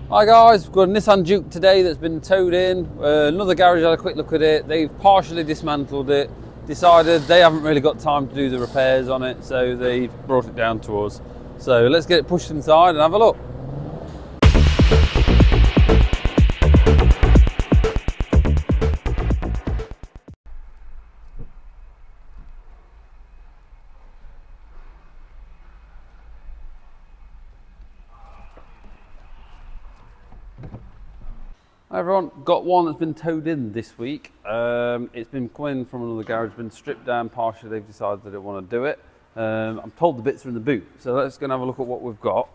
Hi guys, we've got a Nissan Juke today that's been towed in. Another garage had a quick look at it. They've partially dismantled it, decided they haven't really got time to do the repairs on it, so they brought it down to us. So let's get it pushed inside and have a look. Hi everyone, got one that's been towed in this week. It's been coming from another garage, been stripped down partially. They've decided they don't want to do it. I'm told the bits are in the boot, so let's go and have a look at what we've got.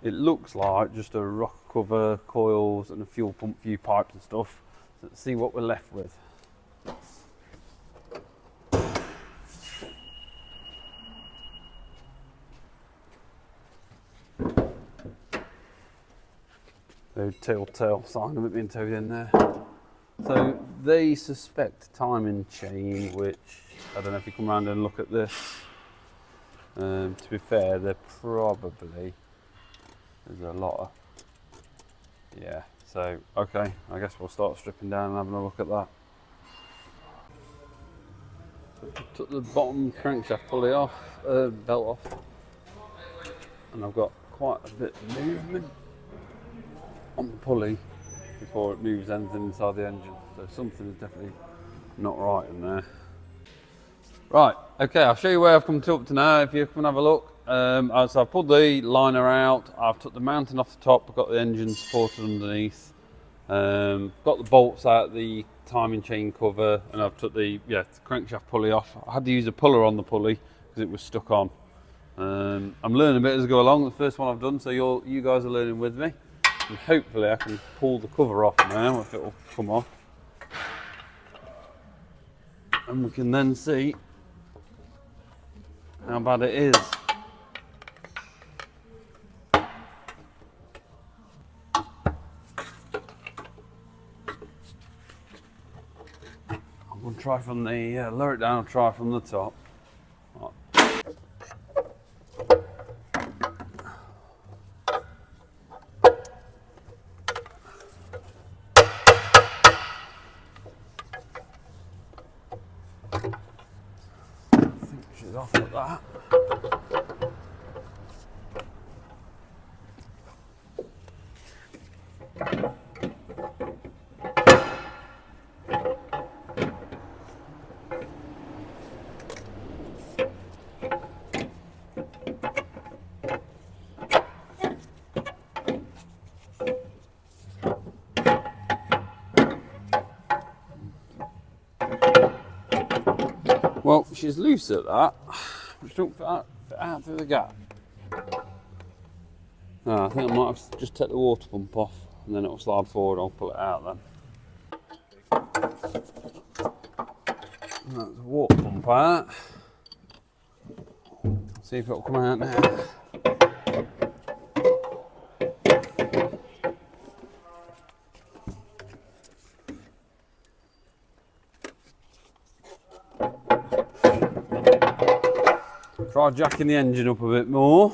It looks like just a rock cover, coils and a fuel pump, few pipes and stuff. So let's see what we're left with. So telltale sign of it being towed in there. So they suspect timing chain, which I don't know if you come around and look at this. To be fair, they're probably, there's a lot of, yeah. So okay, I guess we'll start stripping down and having a look at that. So took the bottom crankshaft pulley off, belt off, and I've got quite a bit of movement on the pulley before it moves anything inside the engine. So something is definitely not right in there. Right, okay, I'll show you where I've come up to now if you come and have a look. So I've pulled the liner out, I've took the mounting off the top, I've got the engine supported underneath, got the bolts out, the timing chain cover, and I've took the crankshaft pulley off. I had to use a puller on the pulley because it was stuck on. I'm learning a bit as I go along. The first one I've done, so you guys are learning with me. And hopefully I can pull the cover off now if it will come off. And we can then see how bad it is. I'm going to try from the, lower it down and try from the top. Right. She's off like that. Well, she's loose at that, which don't fit out through the gap. I think I might have to just take the water pump off and then it'll slide forward. I'll pull it out then. That's the water pump out. See if it'll come out now. Try jacking the engine up a bit more.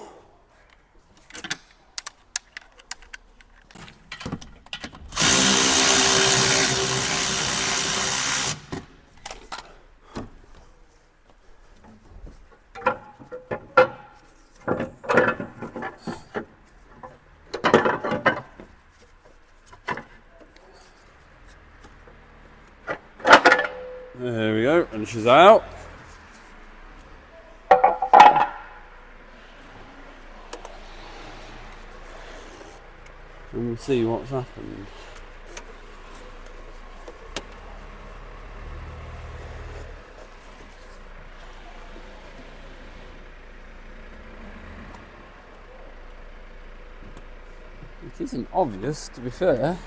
There we go, and she's out. And we'll see what's happened. It isn't obvious, to be fair.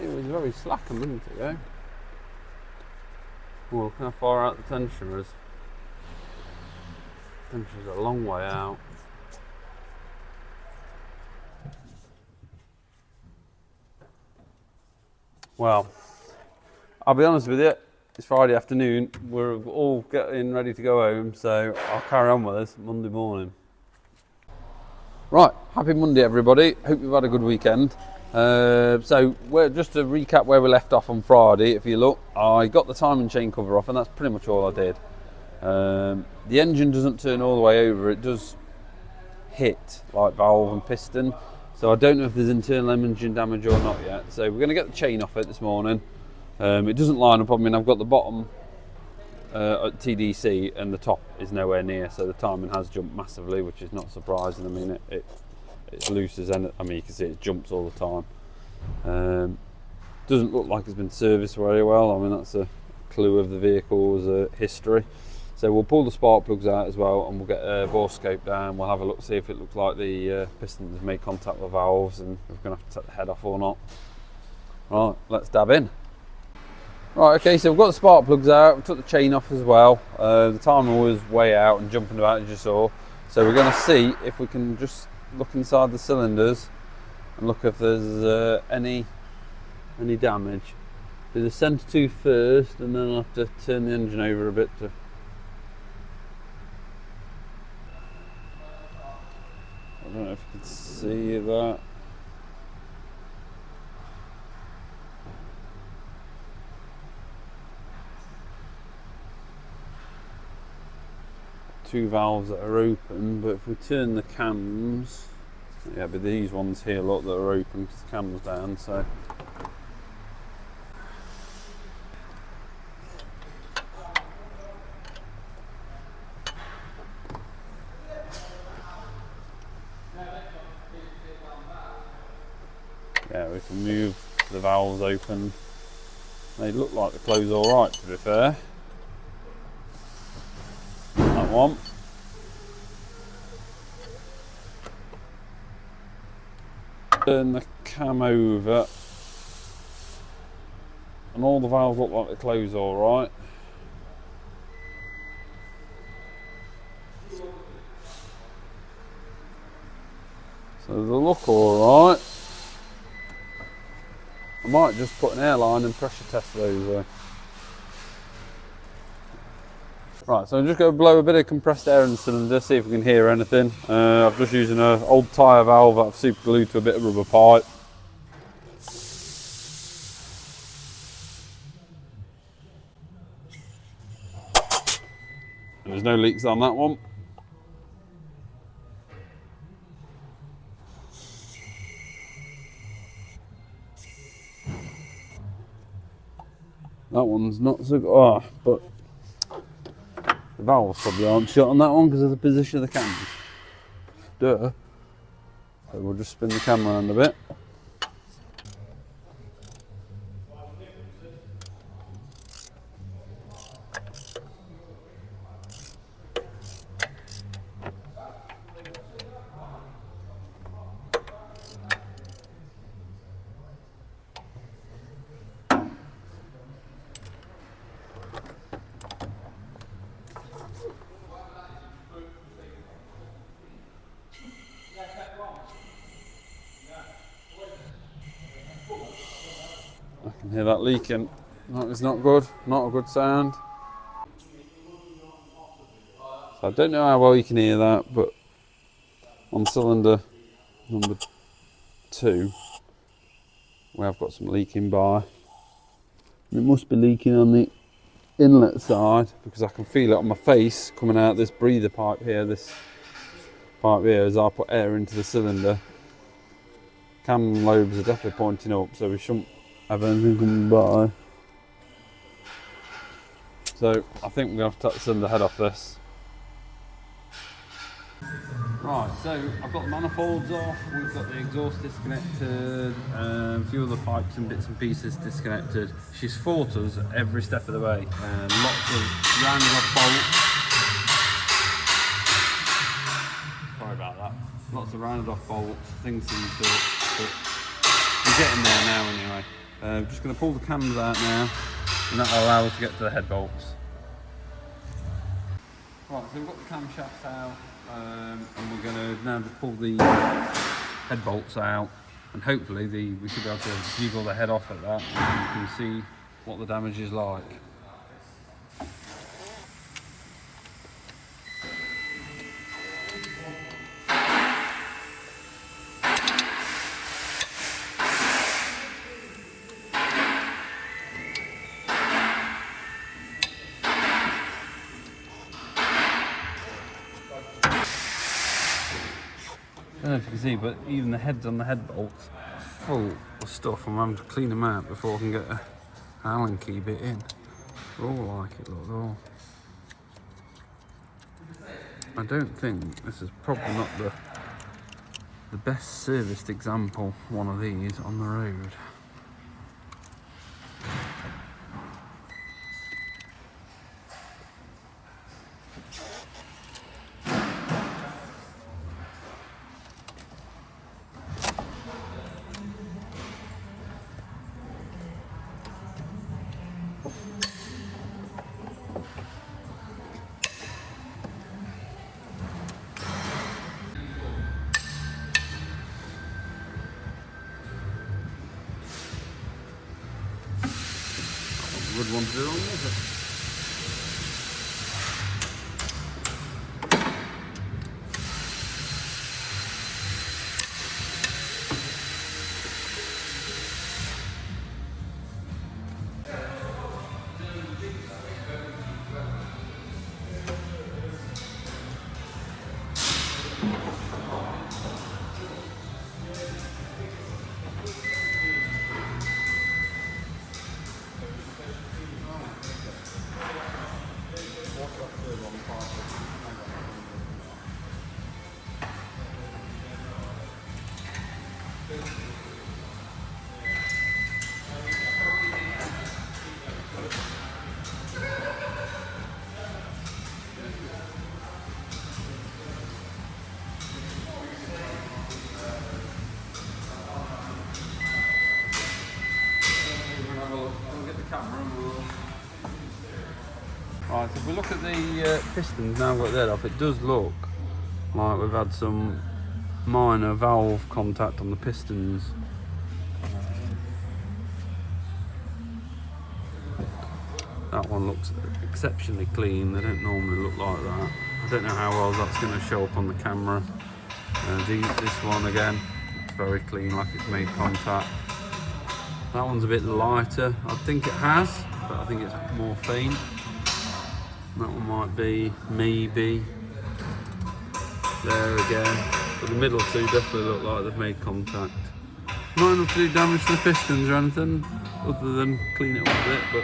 It was very slack a minute ago. Oh, look how far out the tensioner is. The tensioner's a long way out. Well, I'll be honest with you, It's Friday afternoon. We're all getting ready to go home, so I'll carry on with us Monday morning. Right, happy Monday everybody. Hope you've had a good weekend. So just to recap where we left off on Friday, if you look, I got the timing chain cover off and that's pretty much all I did. The engine doesn't turn all the way over, it does hit like valve and piston. So I don't know if there's internal engine damage or not yet. So we're going to get the chain off it this morning. It doesn't line up. I mean, I've got the bottom at TDC and the top is nowhere near, so the timing has jumped massively, which is not surprising. I mean, it's loose as any, I mean, you can see it jumps all the time. Doesn't look like it's been serviced very well. I mean, that's a clue of the vehicle's history. So we'll pull the spark plugs out as well, and we'll get a bore scope down. We'll have a look, see if it looks like the pistons have made contact with valves, and if we're going to have to take the head off or not. Right, let's dab in. Right, okay, so we've got the spark plugs out, we took the chain off as well. The timer was way out and jumping about as you saw. So we're going to see if we can just look inside the cylinders and look if there's any damage. Do the centre tube first, and then I'll have to turn the engine over a bit to... I don't know if you can see that. Two valves that are open, but if we turn the cams, yeah, but these ones here, look, that are open because the cam's down, so. Yeah, we can move the valves open. They look like they close all right, to be fair. That one. Turn the cam over, and all the valves look like they close all right. So they look all right. I might just put an airline and pressure test those though. Right, so I'm just going to blow a bit of compressed air in the cylinder, see if we can hear anything. I'm just using an old tyre valve that I've super glued to a bit of rubber pipe. And there's no leaks on that one. That one's not so good, but the valves probably aren't shut on that one because of the position of the cams. Duh. So we'll just spin the camera around a bit. I can hear that leaking. That is not good, not a good sound. So I don't know how well you can hear that, but on cylinder number 2, we have got some leaking by. It must be leaking on the inlet side because I can feel it on my face coming out this breather pipe here, this pipe here, as I put air into the cylinder. Cam lobes are definitely pointing up, so we shouldn't have anything coming by. So I think we're going to have to take the cylinder head off this. Right, so I've got the manifolds off, we've got the exhaust disconnected, a few other pipes and bits and pieces disconnected. She's fought us every step of the way. Lots of rounded off bolts. Sorry about that. Lots of rounded off bolts, things seemed to, but we're getting there now anyway. I'm just going to pull the cams out now, and that will allow us to get to the head bolts. Right, so we've got the camshafts out, and we're going to now just pull the head bolts out, and hopefully we should be able to jiggle the head off at that, and you can see what the damage is like. don't know if you can see, but even the heads on the head bolts are full of stuff. I'm having to clean them out before I can get a Allen key bit in. They're all like it, look, they're all. I don't think this is probably not the best serviced example, one of these, on the road. Good one to do on, is it? Right, so if we look at the pistons now got that off, it does look like we've had some minor valve contact on the pistons. That one looks exceptionally clean. They don't normally look like that. I don't know how well that's going to show up on the camera. This one again, it's very clean, like it's made contact. That one's a bit lighter. I think it has, but I think it's more faint. That one might be, maybe, there again. But the middle two definitely look like they've made contact. Not enough to do damage to the pistons or anything, other than clean it up a bit, but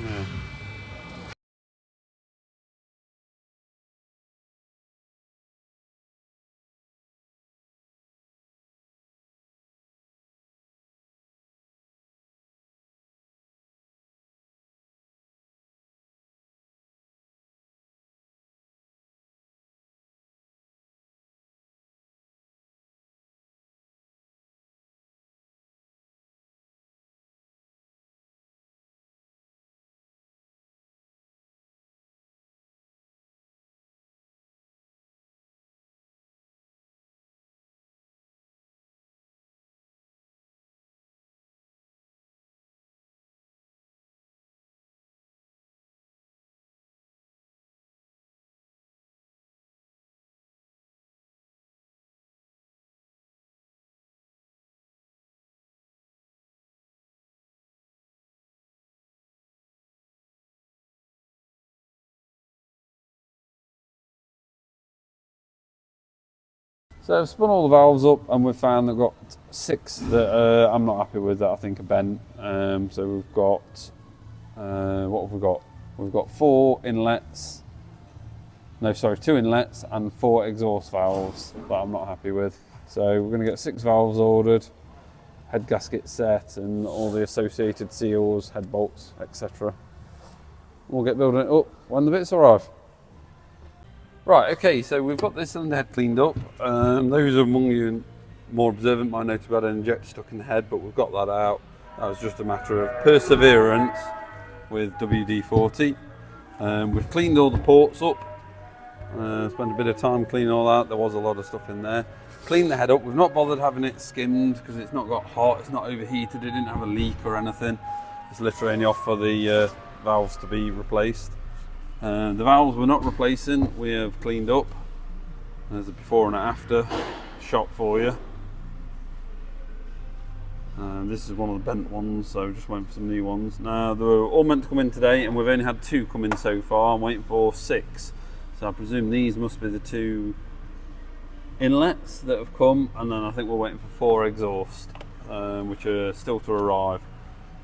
yeah. So I've spun all the valves up and we've found that we've got 6 that I'm not happy with, that I think are bent. So we've got, what have we got? We've got 4 inlets, no sorry, 2 inlets and 4 exhaust valves that I'm not happy with. So we're going to get 6 valves ordered, head gasket set and all the associated seals, head bolts, etc. We'll get building it up when the bits arrive. Right, okay, so we've got this cylinder head cleaned up. Those among you more observant might notice we had an injector stuck in the head, but we've got that out. That was just a matter of perseverance with WD-40. We've cleaned all the ports up, spent a bit of time cleaning all that. There was a lot of stuff in there. Cleaned the head up. We've not bothered having it skimmed because it's not got hot, it's not overheated, it didn't have a leak or anything. It's literally only off for the valves to be replaced. The valves we're not replacing, we have cleaned up. There's a before and after shot for you. This is one of the bent ones, so just waiting for some new ones. Now, they were all meant to come in today, and we've only had 2 come in so far. I'm waiting for 6. So I presume these must be the 2 inlets that have come, and then I think we're waiting for 4 exhaust, which are still to arrive.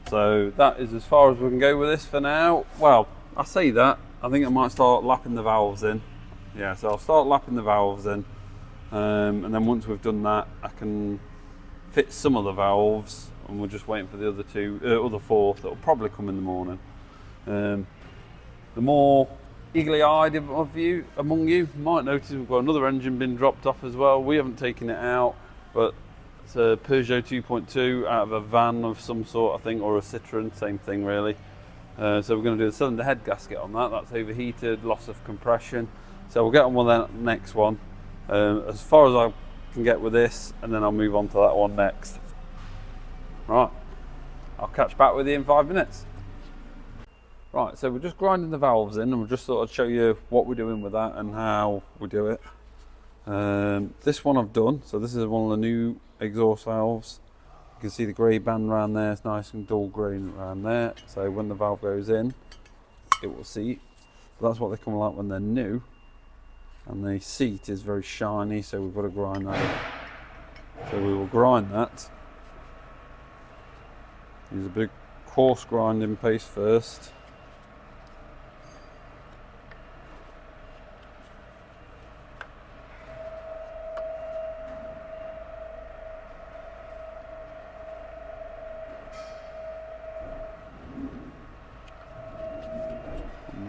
So that is as far as we can go with this for now. Well, I say that, I think I might start lapping the valves in. Yeah, so I'll start lapping the valves in, and then once we've done that, I can fit some of the valves, and we're just waiting for the other 4 that will probably come in the morning. The more eagerly-eyed of you among you might notice we've got another engine bin dropped off as well. We haven't taken it out, but it's a Peugeot 2.2 out of a van of some sort, I think, or a Citroen, same thing really. So we're going to do the cylinder head gasket on that. That's overheated, loss of compression. So we'll get on with that next one. As far as I can get with this, and then I'll move on to that one next. Right, I'll catch back with you in 5 minutes. Right, so we're just grinding the valves in, and we'll just sort of show you what we're doing with that and how we do it. This one I've done, so this is one of the new exhaust valves. You can see the grey band around there, it's nice and dull grey around there. So when the valve goes in, it will seat. That's what they come like when they're new. And the seat is very shiny, so we've got to grind that. So we will grind that. Use a big coarse grinding paste first.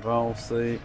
Valve seat.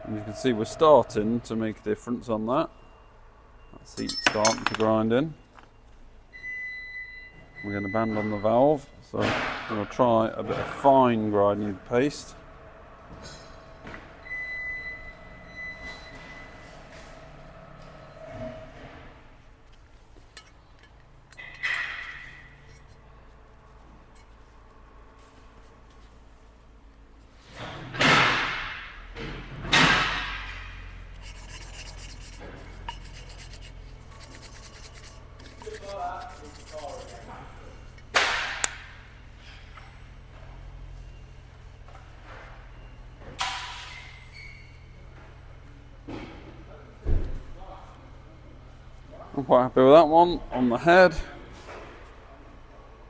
And you can see we're starting to make a difference on that. That seat's starting to grind in. We're going to band on the valve, so I'm going to try a bit of fine grinding paste. I'm quite happy with that one on the head,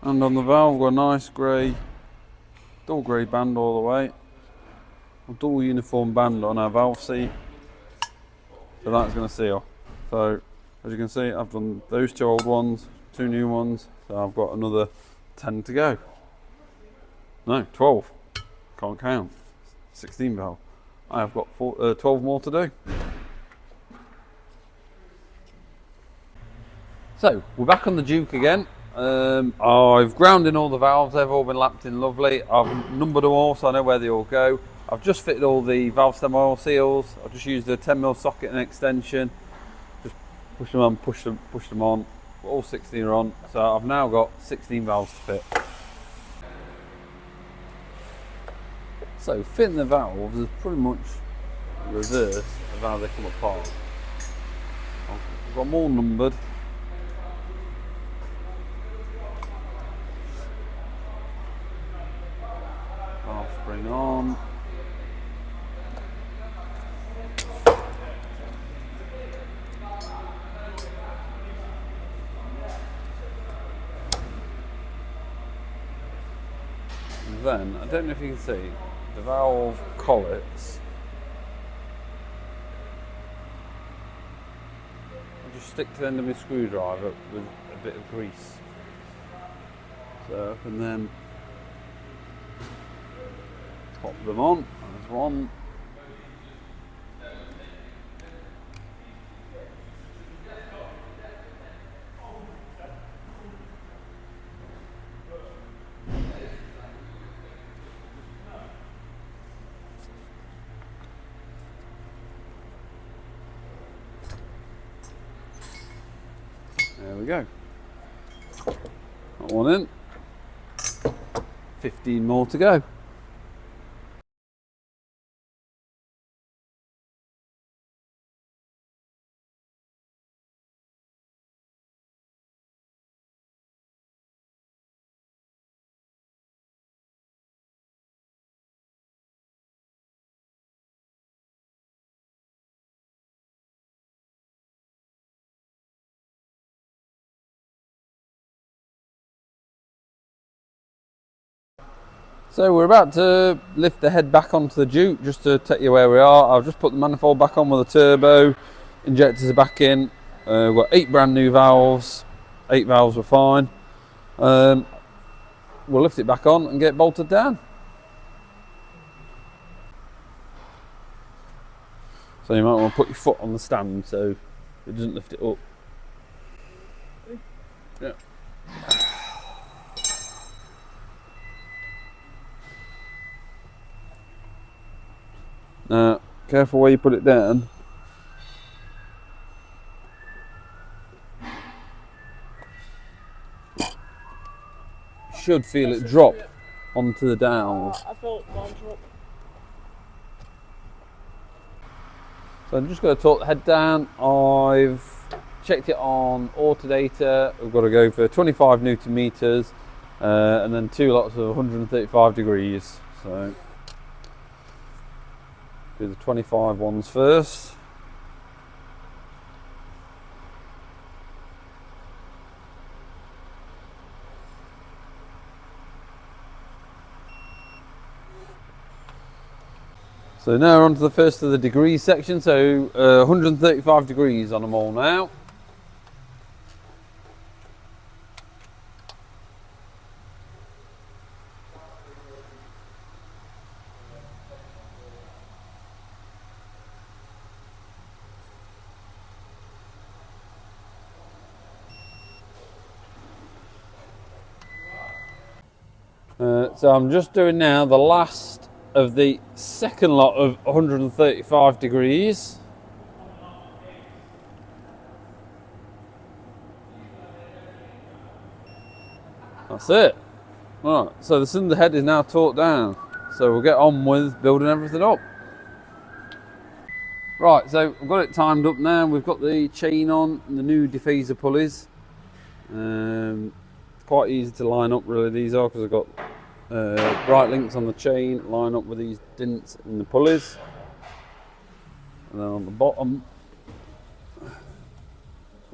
and on the valve we've got a nice grey, dull grey band all the way, a dull uniform band on our valve seat, so that's going to seal. So as you can see, I've done those 2 old ones, 2 new ones, so I've got another 10 to go. No, 12, can't count, 16 valve. I've got 12 more to do. So we're back on the Juke again. I've ground in all the valves, they've all been lapped in lovely. I've numbered them all so I know where they all go. I've just fitted all the valve stem oil seals. I've just used a 10mm socket and extension. Just push them on, push them on. All 16 are on. So I've now got 16 valves to fit. So fitting the valves is pretty much reverse of how they come apart. I've got them all numbered. Spring on. And then, I don't know if you can see, the valve collets. I just stick to the end of my screwdriver with a bit of grease. So I can then pop them on. There's one. we go. Got one in. 15 more to go. So we're about to lift the head back onto the Juke, just to take you where we are. I've just put the manifold back on with a turbo, injectors are back in. We've got 8 brand new valves, 8 valves were fine. We'll lift it back on and get it bolted down. So you might want to put your foot on the stand so it doesn't lift it up. Yeah. Now, careful where you put it down. Should feel it drop onto the dowels. I felt one drop. So I'm just going to torque the head down. I've checked it on Autodata. We've got to go for 25 Newton meters and then 2 lots of 135 degrees. So do the 25 ones first. So now we're on to the first of the degrees section, so 135 degrees on them all now. So I'm just doing now the last of the second lot of 135 degrees. That's it. Right, so the cylinder head is now torqued down. So we'll get on with building everything up. Right, so I've got it timed up now. We've got the chain on and the new diffuser pulleys. Quite easy to line up really, these are, because I've got bright links on the chain, line up with these dints in the pulleys. And then on the bottom,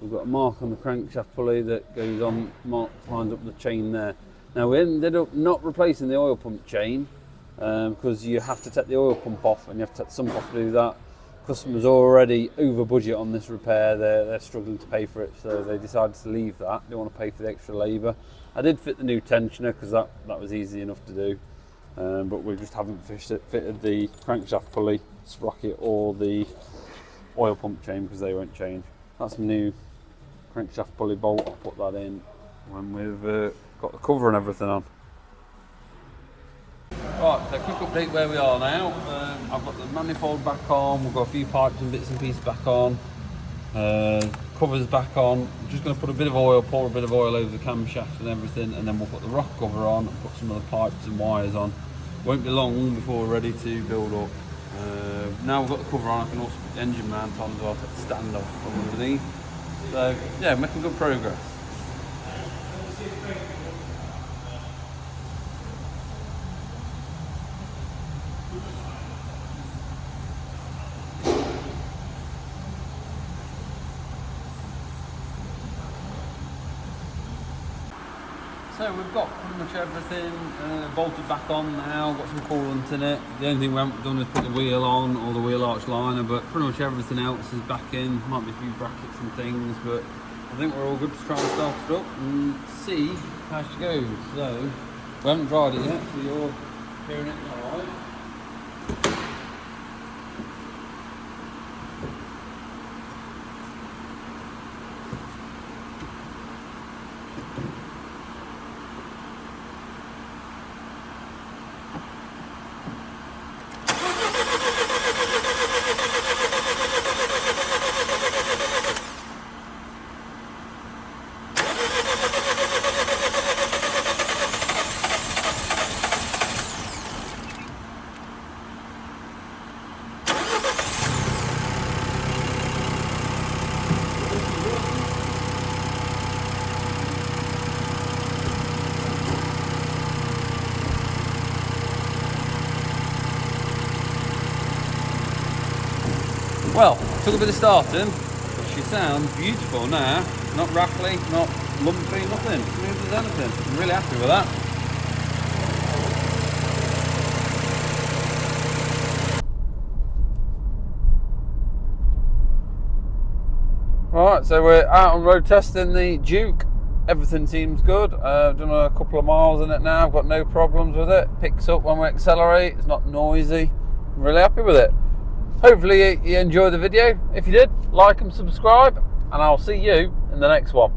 we've got a mark on the crankshaft pulley that goes on, lines up the chain there. Now we ended up not replacing the oil pump chain because you have to take the oil pump off and you have to take the sump off to do that. Customers are already over budget on this repair, they're struggling to pay for it, so they decided to leave that. They don't want to pay for the extra labour. I did fit the new tensioner because that was easy enough to do, but we just haven't fitted the crankshaft pulley, sprocket or the oil pump chain because they won't change. That's my new crankshaft pulley bolt. I'll put that in when we've got the cover and everything on. Right, so quick update where we are now. I've got the manifold back on, we've got a few pipes and bits and pieces back on. Covers back on. I'm just going to put a bit of oil, pour a bit of oil over the camshaft and everything, and then we'll put the rock cover on and put some of the pipes and wires on. Won't be long before we're ready to build up. Now we've got the cover on, I can also put the engine mount on as well, take the stand off from underneath. So yeah, making good progress. So we've got pretty much everything bolted back on now, got some coolant in it. The only thing we haven't done is put the wheel on or the wheel arch liner, but pretty much everything else is back in. Might be a few brackets and things, but I think we're all good to try and start it up and see how she goes. So we haven't dried it yet, so you're hearing it live. Well, took a bit of starting, but she sounds beautiful now. Not rattly, not lumpy, nothing. Smooth as anything. I'm really happy with that. Right, so we're out on road testing the Juke. Everything seems good. I've done a couple of miles in it now. I've got no problems with it. Picks up when we accelerate. It's not noisy. I'm really happy with it. Hopefully you enjoyed the video. If you did, like and subscribe, and I'll see you in the next one.